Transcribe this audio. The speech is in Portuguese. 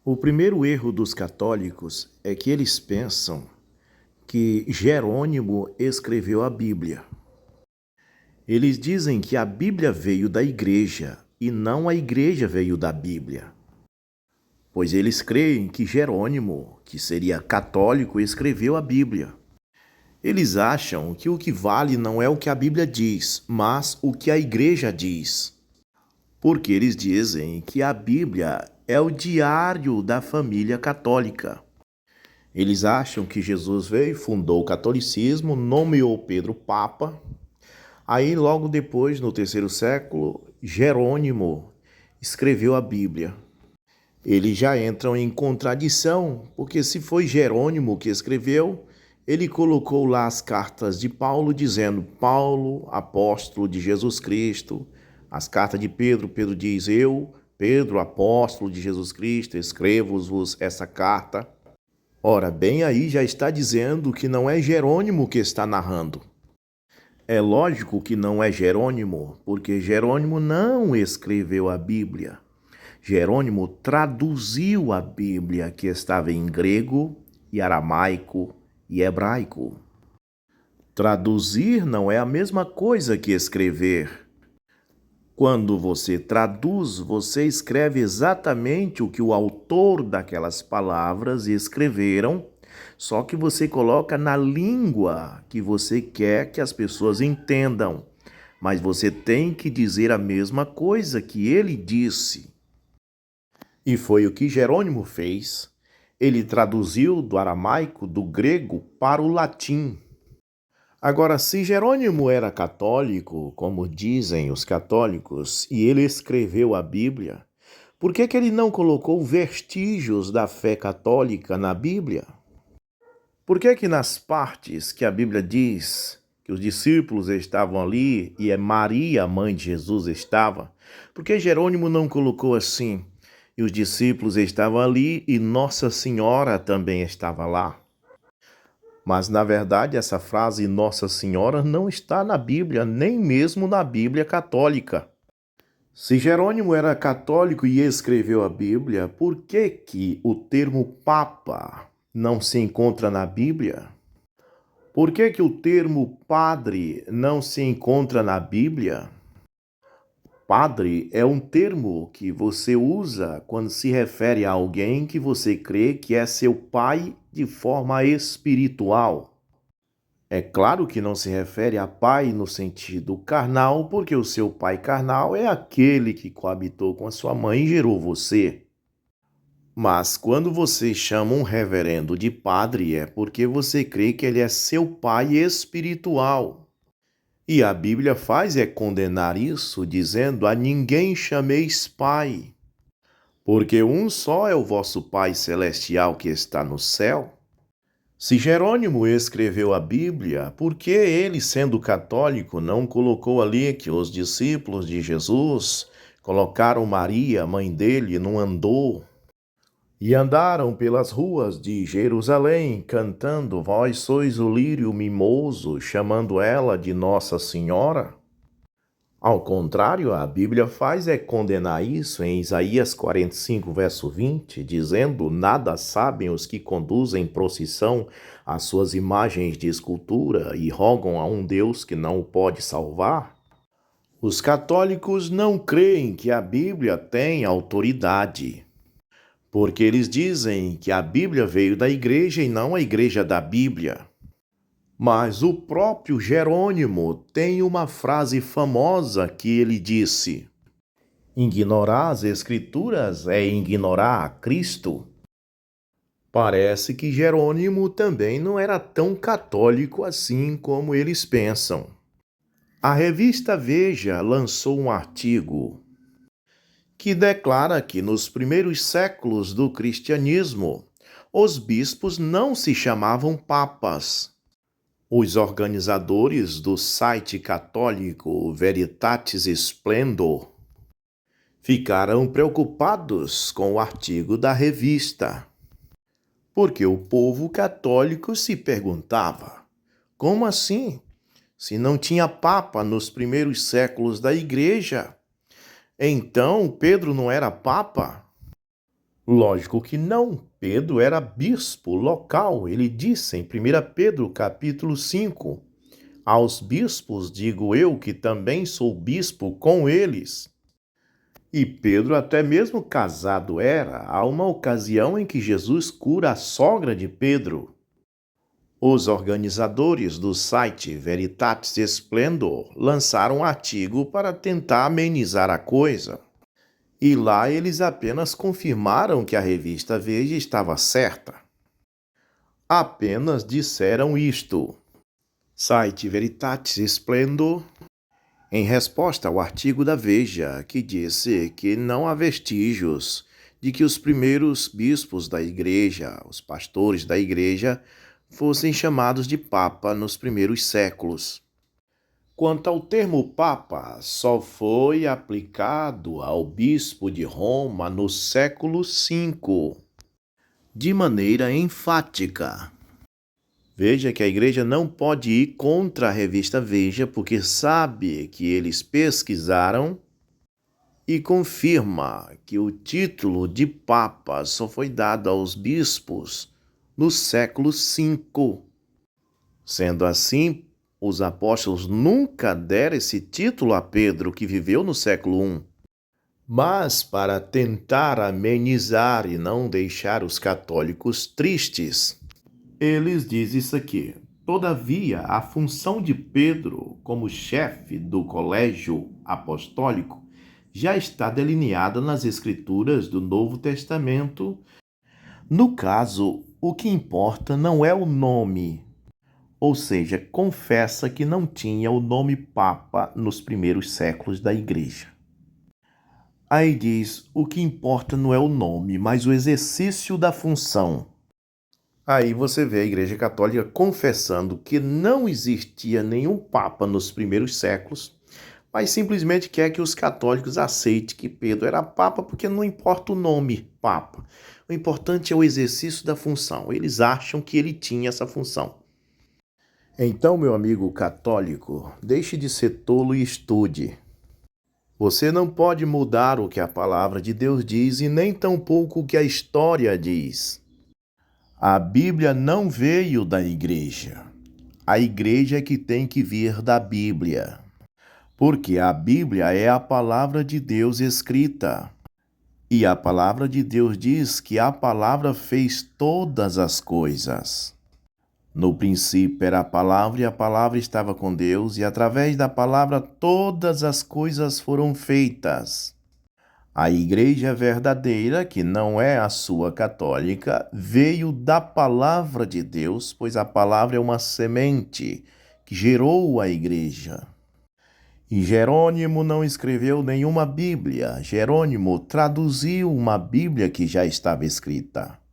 O primeiro erro dos católicos é que eles pensam que Jerônimo escreveu a Bíblia. Eles dizem que a Bíblia veio da igreja e não a igreja veio da Bíblia. Pois eles creem que Jerônimo, que seria católico, escreveu a Bíblia. Eles acham que o que vale não é o que a Bíblia diz, mas o que a igreja diz. Porque eles dizem que a Bíblia é o diário da família católica. Eles acham que Jesus veio, fundou o catolicismo, nomeou Pedro Papa. Aí, logo depois, no terceiro século, Jerônimo escreveu a Bíblia. Eles já entram em contradição, porque se foi Jerônimo que escreveu, ele colocou lá as cartas de Paulo, dizendo: Paulo, apóstolo de Jesus Cristo. As cartas de Pedro, Pedro diz: eu, Pedro, apóstolo de Jesus Cristo, escrevo-vos essa carta. Ora, bem aí já está dizendo que não é Jerônimo que está narrando. É lógico que não é Jerônimo, porque Jerônimo não escreveu a Bíblia. Jerônimo traduziu a Bíblia, que estava em grego e aramaico e hebraico. Traduzir não é a mesma coisa que escrever. Quando você traduz, você escreve exatamente o que o autor daquelas palavras escreveram, só que você coloca na língua que você quer que as pessoas entendam. Mas você tem que dizer a mesma coisa que ele disse. E foi o que Jerônimo fez. Ele traduziu do aramaico, do grego, para o latim. Agora, se Jerônimo era católico, como dizem os católicos, e ele escreveu a Bíblia, por que ele não colocou vestígios da fé católica na Bíblia? Por que nas partes que a Bíblia diz que os discípulos estavam ali e Maria, a mãe de Jesus, estava, por que Jerônimo não colocou assim? E os discípulos estavam ali e Nossa Senhora também estava lá. Mas, na verdade, essa frase Nossa Senhora não está na Bíblia, nem mesmo na Bíblia católica. Se Jerônimo era católico e escreveu a Bíblia, por que o termo Papa não se encontra na Bíblia? Por que o termo padre não se encontra na Bíblia? Padre é um termo que você usa quando se refere a alguém que você crê que é seu pai de forma espiritual. É claro que não se refere a pai no sentido carnal, porque o seu pai carnal é aquele que coabitou com a sua mãe e gerou você. Mas quando você chama um reverendo de padre, é porque você crê que ele é seu pai espiritual. E a Bíblia faz é condenar isso, dizendo: a ninguém chameis pai, porque um só é o vosso Pai celestial que está no céu. Se Jerônimo escreveu a Bíblia, por que ele, sendo católico, não colocou ali que os discípulos de Jesus colocaram Maria, mãe dele, num andor e andaram pelas ruas de Jerusalém, cantando: vós sois o lírio mimoso, chamando ela de Nossa Senhora? Ao contrário, a Bíblia faz é condenar isso em Isaías 45, verso 20, dizendo: nada sabem os que conduzem procissão às suas imagens de escultura e rogam a um Deus que não o pode salvar. Os católicos não creem que a Bíblia tem autoridade, porque eles dizem que a Bíblia veio da igreja e não a igreja da Bíblia. Mas o próprio Jerônimo tem uma frase famosa que ele disse: ignorar as Escrituras é ignorar a Cristo. Parece que Jerônimo também não era tão católico assim como eles pensam. A revista Veja lançou um artigo que declara que nos primeiros séculos do cristianismo, os bispos não se chamavam papas. Os organizadores do site católico Veritatis Splendor ficaram preocupados com o artigo da revista, porque o povo católico se perguntava: como assim? Se não tinha papa nos primeiros séculos da igreja, então Pedro não era papa? Lógico que não. Pedro era bispo local. Ele disse em 1 Pedro, capítulo 5, aos bispos digo eu que também sou bispo com eles. E Pedro até mesmo casado era. Há uma ocasião em que Jesus cura a sogra de Pedro. Os organizadores do site Veritatis Splendor lançaram um artigo para tentar amenizar a coisa. E lá eles apenas confirmaram que a revista Veja estava certa. Apenas disseram isto. Site Veritatis Splendor, em resposta ao artigo da Veja, que disse que não há vestígios de que os primeiros bispos da igreja, os pastores da igreja, fossem chamados de Papa nos primeiros séculos. Quanto ao termo Papa, só foi aplicado ao bispo de Roma no século V, de maneira enfática. Veja que a igreja não pode ir contra a revista Veja, porque sabe que eles pesquisaram e confirma que o título de Papa só foi dado aos bispos no século V. Sendo assim, os apóstolos nunca deram esse título a Pedro, que viveu no século I. Mas, para tentar amenizar e não deixar os católicos tristes, eles dizem isso aqui. Todavia, a função de Pedro como chefe do colégio apostólico já está delineada nas Escrituras do Novo Testamento. No caso, o que importa não é o nome, ou seja, confessa que não tinha o nome Papa nos primeiros séculos da Igreja. Aí diz, o que importa não é o nome, mas o exercício da função. Aí você vê a Igreja Católica confessando que não existia nenhum Papa nos primeiros séculos, mas simplesmente quer que os católicos aceitem que Pedro era Papa, porque não importa o nome Papa. O importante é o exercício da função. Eles acham que ele tinha essa função. Então, meu amigo católico, deixe de ser tolo e estude. Você não pode mudar o que a palavra de Deus diz e nem tampouco o que a história diz. A Bíblia não veio da igreja. A igreja é que tem que vir da Bíblia. Porque a Bíblia é a palavra de Deus escrita. E a palavra de Deus diz que a palavra fez todas as coisas. No princípio era a palavra, e a palavra estava com Deus, e através da palavra todas as coisas foram feitas. A igreja verdadeira, que não é a sua católica, veio da palavra de Deus, pois a palavra é uma semente que gerou a igreja. E Jerônimo não escreveu nenhuma Bíblia. Jerônimo traduziu uma Bíblia que já estava escrita.